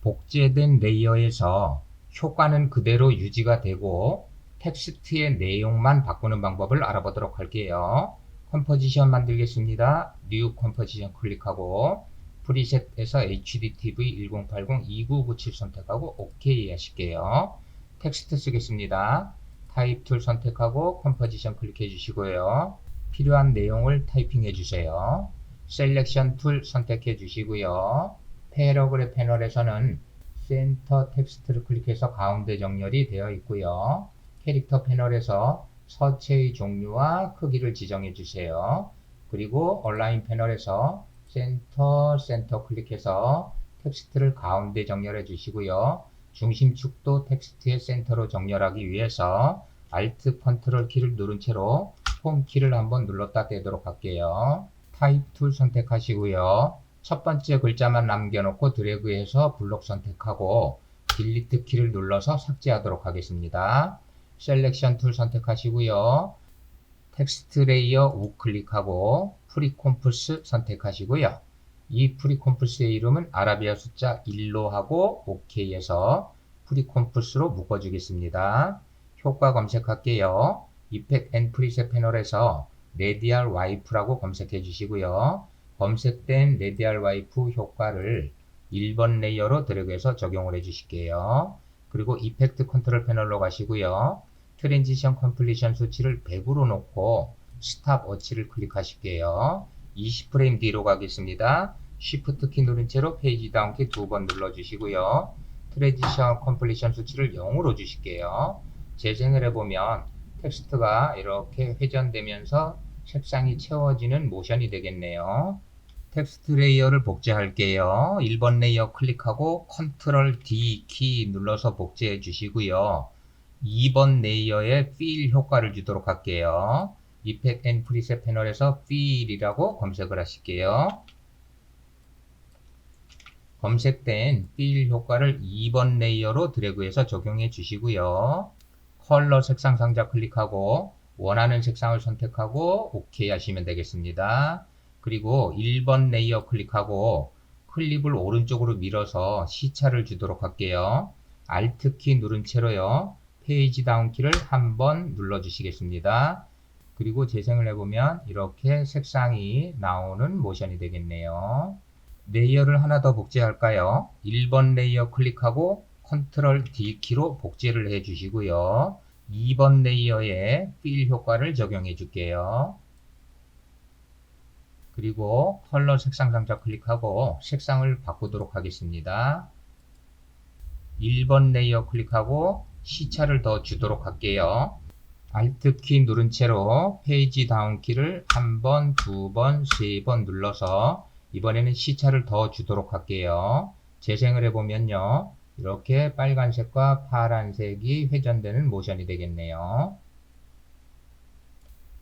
복제된 레이어에서 효과는 그대로 유지가 되고 텍스트의 내용만 바꾸는 방법을 알아보도록 할게요. 컴포지션 만들겠습니다. New 컴포지션 클릭하고 프리셋에서 HDTV 1080-2997 선택하고 OK 하실게요. 텍스트 쓰겠습니다. 타입 툴 선택하고 컴포지션 클릭해 주시고요. 필요한 내용을 타이핑해 주세요. 셀렉션 툴 선택해 주시고요. 패러그래프 패널에서는 센터 텍스트를 클릭해서 가운데 정렬이 되어 있고요. 캐릭터 패널에서 서체의 종류와 크기를 지정해 주세요. 그리고 온라인 패널에서 센터 클릭해서 텍스트를 가운데 정렬해 주시고요. 중심축도 텍스트의 센터로 정렬하기 위해서 Alt 컨트롤 키를 누른 채로 홈 키를 한번 눌렀다 떼도록 할게요. 타입 툴 선택하시고요. 첫 번째 글자만 남겨놓고 드래그해서 블록 선택하고 딜리트 키를 눌러서 삭제하도록 하겠습니다. 셀렉션 툴 선택하시고요. 텍스트 레이어 우클릭하고 프리콤프스 선택하시고요. 이 프리콤프스의 이름은 아라비아 숫자 1로 하고 OK에서 프리콤프스로 묶어주겠습니다. 효과 검색할게요. 이펙트 앤 프리셋 패널에서 레디얼 와이프라고 검색해 주시고요. 검색된 레디얼 와이프 효과를 1번 레이어로 드래그해서 적용을 해 주실게요. 그리고 이펙트 컨트롤 패널로 가시고요. 트랜지션 컴플리션 수치를 100으로 놓고 스탑 워치를 클릭하실게요. 20프레임 뒤로 가겠습니다. Shift 키 누른 채로 페이지 다운 키 2번 눌러주시고요. 트랜지션 컴플리션 수치를 0으로 주실게요. 재생을 해보면 텍스트가 이렇게 회전되면서 색상이 채워지는 모션이 되겠네요. 텍스트 레이어를 복제할게요. 1번 레이어 클릭하고 Ctrl D 키 눌러서 복제해 주시고요. 2번 레이어에 Fill 효과를 주도록 할게요. Effect and Preset 패널에서 Fill이라고 검색을 하실게요. 검색된 Fill 효과를 2번 레이어로 드래그해서 적용해 주시고요. 컬러 색상 상자 클릭하고 원하는 색상을 선택하고 OK 하시면 되겠습니다. 그리고 1번 레이어 클릭하고 클립을 오른쪽으로 밀어서 시차를 주도록 할게요. Alt 키 누른 채로요. 페이지 다운 키를 한번 눌러 주시겠습니다. 그리고 재생을 해보면 이렇게 색상이 나오는 모션이 되겠네요. 레이어를 하나 더 복제할까요? 1번 레이어 클릭하고 Ctrl D 키로 복제를 해 주시고요. 2번 레이어에 Fill 효과를 적용해 줄게요. 그리고 컬러 색상 상자 클릭하고 색상을 바꾸도록 하겠습니다. 1번 레이어 클릭하고 시차를 더 주도록 할게요. Alt 키 누른 채로 페이지 다운 키를 한 번, 두 번, 세 번 눌러서 이번에는 시차를 더 주도록 할게요. 재생을 해보면요. 이렇게 빨간색과 파란색이 회전되는 모션이 되겠네요.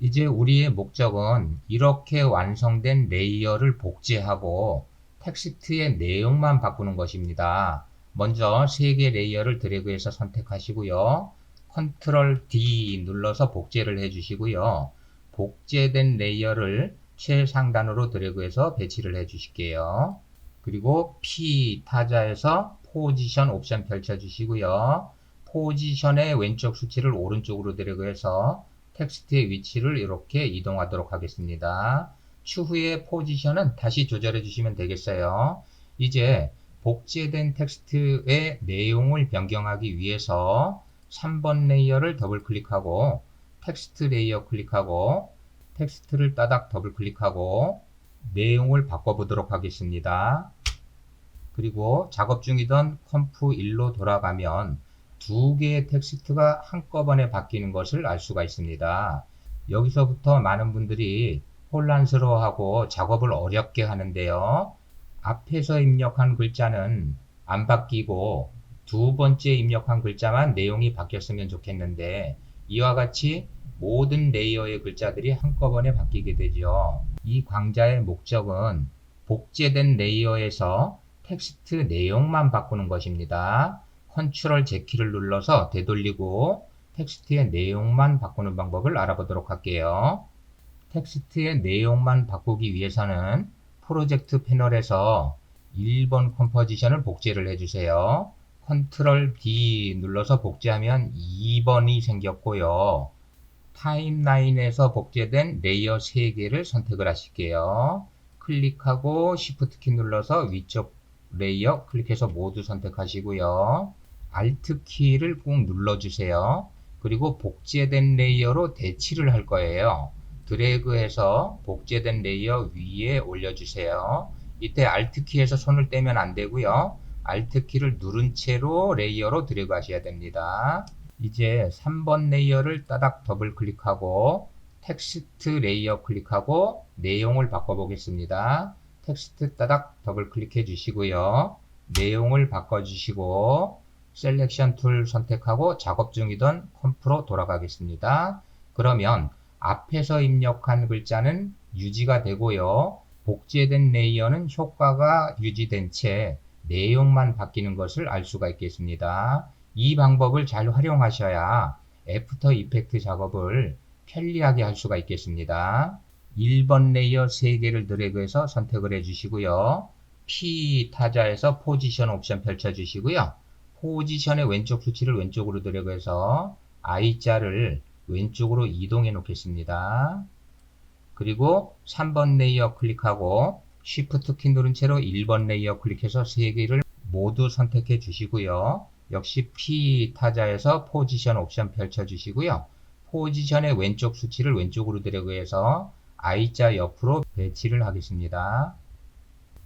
이제 우리의 목적은 이렇게 완성된 레이어를 복제하고 텍스트의 내용만 바꾸는 것입니다. 먼저 3개 레이어를 드래그해서 선택하시고요. Ctrl D 눌러서 복제를 해주시고요. 복제된 레이어를 최상단으로 드래그해서 배치를 해주실게요. 그리고 P 타자에서 포지션 옵션 펼쳐주시고요. 포지션의 왼쪽 수치를 오른쪽으로 드래그해서 텍스트의 위치를 이렇게 이동하도록 하겠습니다. 추후에 포지션은 다시 조절해 주시면 되겠어요. 이제 복제된 텍스트의 내용을 변경하기 위해서 3번 레이어를 더블 클릭하고 텍스트 레이어 클릭하고 텍스트를 따닥 더블 클릭하고 내용을 바꿔보도록 하겠습니다. 그리고 작업 중이던 컴프 1로 돌아가면 두 개의 텍스트가 한꺼번에 바뀌는 것을 알 수가 있습니다. 여기서부터 많은 분들이 혼란스러워하고 작업을 어렵게 하는데요. 앞에서 입력한 글자는 안 바뀌고 두 번째 입력한 글자만 내용이 바뀌었으면 좋겠는데 이와 같이 모든 레이어의 글자들이 한꺼번에 바뀌게 되죠. 이 강좌의 목적은 복제된 레이어에서 텍스트 내용만 바꾸는 것입니다. Ctrl Z키를 눌러서 되돌리고 텍스트의 내용만 바꾸는 방법을 알아보도록 할게요. 텍스트의 내용만 바꾸기 위해서는 프로젝트 패널에서 1번 컴포지션을 복제를 해주세요. 컨트롤 D 눌러서 복제하면 2번이 생겼고요. 타임라인에서 복제된 레이어 3개를 선택을 하실게요. 클릭하고 Shift 키 눌러서 위쪽 레이어 클릭해서 모두 선택하시고요. Alt 키를 꾹 눌러주세요. 그리고 복제된 레이어로 대치를 할 거예요. 드래그해서 복제된 레이어 위에 올려주세요. 이때 Alt 키에서 손을 떼면 안 되고요. Alt 키를 누른 채로 레이어로 드래그 하셔야 됩니다. 이제 3번 레이어를 따닥 더블 클릭하고 텍스트 레이어 클릭하고 내용을 바꿔보겠습니다. 텍스트 따닥 더블 클릭해 주시고요. 내용을 바꿔주시고 셀렉션 툴 선택하고 작업 중이던 컴프로 돌아가겠습니다. 그러면 앞에서 입력한 글자는 유지가 되고요. 복제된 레이어는 효과가 유지된 채 내용만 바뀌는 것을 알 수가 있겠습니다. 이 방법을 잘 활용하셔야 애프터 이펙트 작업을 편리하게 할 수가 있겠습니다. 1번 레이어 3개를 드래그해서 선택을 해주시고요. P 타자에서 포지션 옵션 펼쳐주시고요. 포지션의 왼쪽 수치를 왼쪽으로 드래그해서 I자를 왼쪽으로 이동해 놓겠습니다. 그리고 3번 레이어 클릭하고 Shift 키 누른 채로 1번 레이어 클릭해서 3개를 모두 선택해 주시고요. 역시 P 타자에서 포지션 옵션 펼쳐 주시고요. 포지션의 왼쪽 수치를 왼쪽으로 드래그해서 I자 옆으로 배치를 하겠습니다.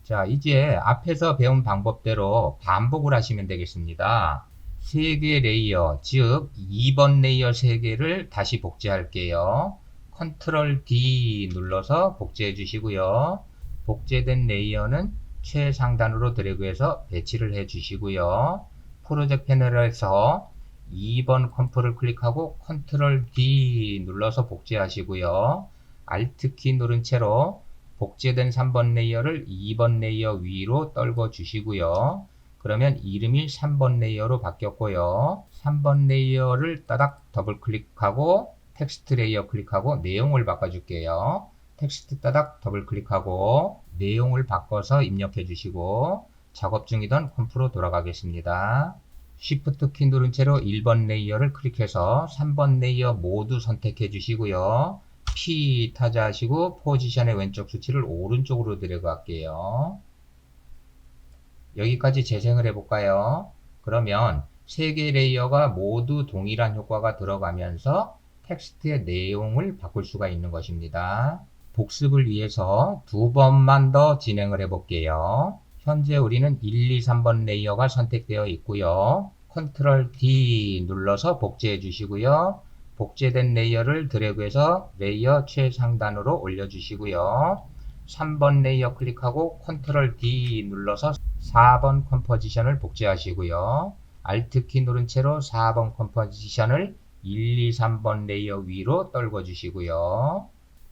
자, 이제 앞에서 배운 방법대로 반복을 하시면 되겠습니다. 3개 레이어, 즉 2번 레이어 3개를 다시 복제할게요. 컨트롤 D 눌러서 복제해 주시고요. 복제된 레이어는 최상단으로 드래그해서 배치를 해 주시고요. 프로젝트 패널에서 2번 컴프를 클릭하고 컨트롤 D 눌러서 복제하시고요. Alt 키 누른 채로 복제된 3번 레이어를 2번 레이어 위로 떨궈 주시고요. 그러면 이름이 3번 레이어로 바뀌었고요. 3번 레이어를 따닥 더블 클릭하고 텍스트 레이어 클릭하고 내용을 바꿔줄게요. 텍스트 따닥 더블 클릭하고 내용을 바꿔서 입력해 주시고 작업 중이던 컴프로 돌아가겠습니다. Shift 키 누른 채로 1번 레이어를 클릭해서 3번 레이어 모두 선택해 주시고요. P 타자 하시고 포지션의 왼쪽 수치를 오른쪽으로 데려갈게요. 여기까지 재생을 해볼까요? 그러면 3개 레이어가 모두 동일한 효과가 들어가면서 텍스트의 내용을 바꿀 수가 있는 것입니다. 복습을 위해서 2번만 더 진행을 해볼게요. 현재 우리는 1, 2, 3번 레이어가 선택되어 있고요. 컨트롤 D 눌러서 복제해 주시고요. 복제된 레이어를 드래그해서 레이어 최상단으로 올려주시고요. 3번 레이어 클릭하고 컨트롤 D 눌러서 4번 컴포지션을 복제하시고요. Alt 키 누른 채로 4번 컴포지션을 1, 2, 3번 레이어 위로 떨궈 주시고요.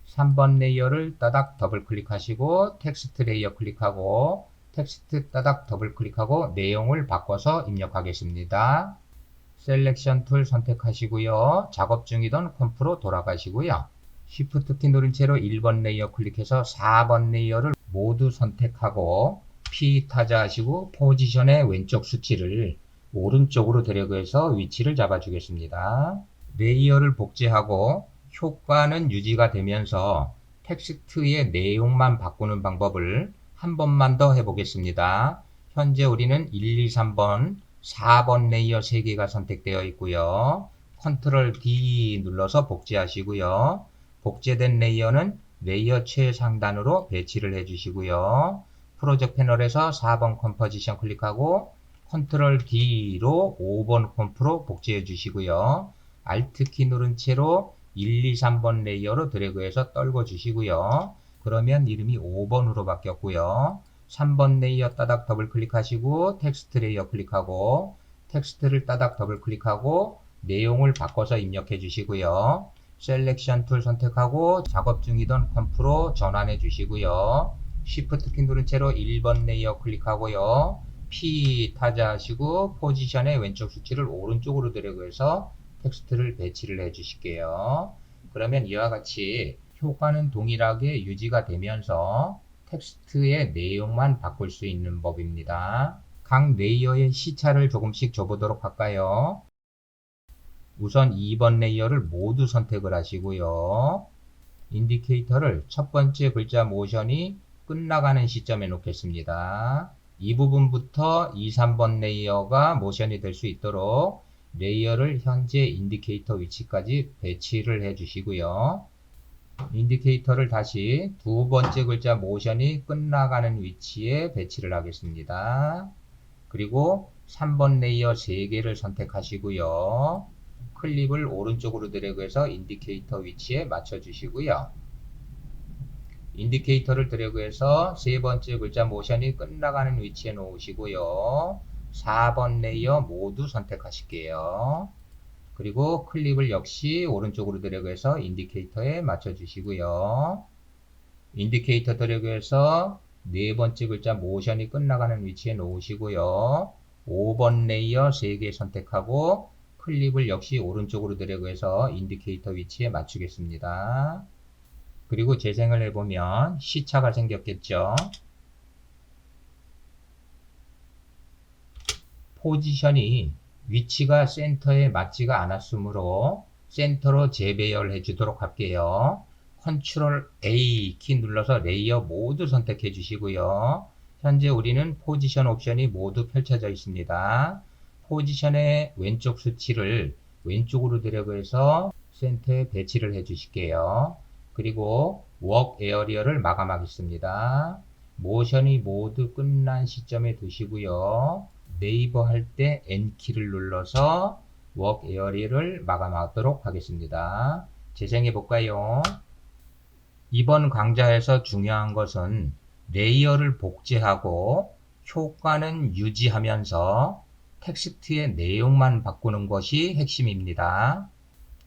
3번 레이어를 따닥 더블 클릭하시고 텍스트 레이어 클릭하고 텍스트 따닥 더블 클릭하고 내용을 바꿔서 입력하겠습니다. 셀렉션 툴 선택하시고요. 작업 중이던 컴프로 돌아가시고요. Shift 키 누른 채로 1번 레이어 클릭해서 4번 레이어를 모두 선택하고 P 타자 하시고 포지션의 왼쪽 수치를 오른쪽으로 데려가서 위치를 잡아주겠습니다. 레이어를 복제하고 효과는 유지가 되면서 텍스트의 내용만 바꾸는 방법을 한 번만 더 해보겠습니다. 현재 우리는 1, 2, 3번, 4번 레이어 3개가 선택되어 있고요. 컨트롤 D 눌러서 복제하시고요. 복제된 레이어는 레이어 최상단으로 배치를 해주시고요. 프로젝트 패널에서 4번 컴포지션 클릭하고 컨트롤 D로 5번 컴프로 복제해 주시고요. Alt 키 누른 채로 1, 2, 3번 레이어로 드래그해서 떨궈 주시고요. 그러면 이름이 5번으로 바뀌었고요. 3번 레이어 따닥 더블 클릭하시고 텍스트 레이어 클릭하고 텍스트를 따닥 더블 클릭하고 내용을 바꿔서 입력해 주시고요. 셀렉션 툴 선택하고 작업 중이던 컴프로 전환해 주시고요. Shift 키 누른 채로 1번 레이어 클릭하고요. P 타자 하시고 포지션의 왼쪽 수치를 오른쪽으로 드래그해서 텍스트를 배치를 해 주실게요. 그러면 이와 같이 효과는 동일하게 유지가 되면서 텍스트의 내용만 바꿀 수 있는 법입니다. 각 레이어의 시차를 조금씩 줘보도록 할까요? 우선 2번 레이어를 모두 선택을 하시고요. 인디케이터를 첫 번째 글자 모션이 끝나가는 시점에 놓겠습니다. 이 부분부터 2, 3번 레이어가 모션이 될 수 있도록 레이어를 현재 인디케이터 위치까지 배치를 해 주시고요. 인디케이터를 다시 두 번째 글자 모션이 끝나가는 위치에 배치를 하겠습니다. 그리고 3번 레이어 3개를 선택하시고요. 클립을 오른쪽으로 드래그해서 인디케이터 위치에 맞춰 주시고요. 인디케이터를 드래그해서 세 번째 글자 모션이 끝나가는 위치에 놓으시고요. 4번 레이어 모두 선택하실게요. 그리고 클립을 역시 오른쪽으로 드래그해서 인디케이터에 맞춰 주시고요. 인디케이터 드래그해서 네 번째 글자 모션이 끝나가는 위치에 놓으시고요. 5번 레이어 3개 선택하고 클립을 역시 오른쪽으로 드래그해서 인디케이터 위치에 맞추겠습니다. 그리고 재생을 해보면 시차가 생겼겠죠. 포지션이 위치가 센터에 맞지가 않았으므로 센터로 재배열해 주도록 할게요. 컨트롤 A 키 눌러서 레이어 모두 선택해 주시고요. 현재 우리는 포지션 옵션이 모두 펼쳐져 있습니다. 포지션의 왼쪽 수치를 왼쪽으로 드래그해서 센터에 배치를 해 주실게요. 그리고 워크 에어리어를 마감하겠습니다. 모션이 모두 끝난 시점에 두시고요. 네이버 할 때 N키를 눌러서 워크 에어리어를 마감하도록 하겠습니다. 재생해 볼까요? 이번 강좌에서 중요한 것은 레이어를 복제하고 효과는 유지하면서 텍스트의 내용만 바꾸는 것이 핵심입니다.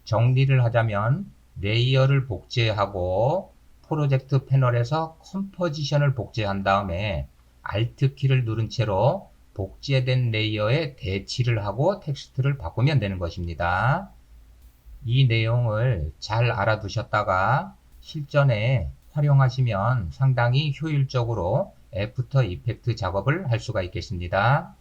정리를 하자면 레이어를 복제하고 프로젝트 패널에서 컴포지션을 복제한 다음에 Alt 키를 누른 채로 복제된 레이어에 대치를 하고 텍스트를 바꾸면 되는 것입니다. 이 내용을 잘 알아두셨다가 실전에 활용하시면 상당히 효율적으로 애프터 이펙트 작업을 할 수가 있겠습니다.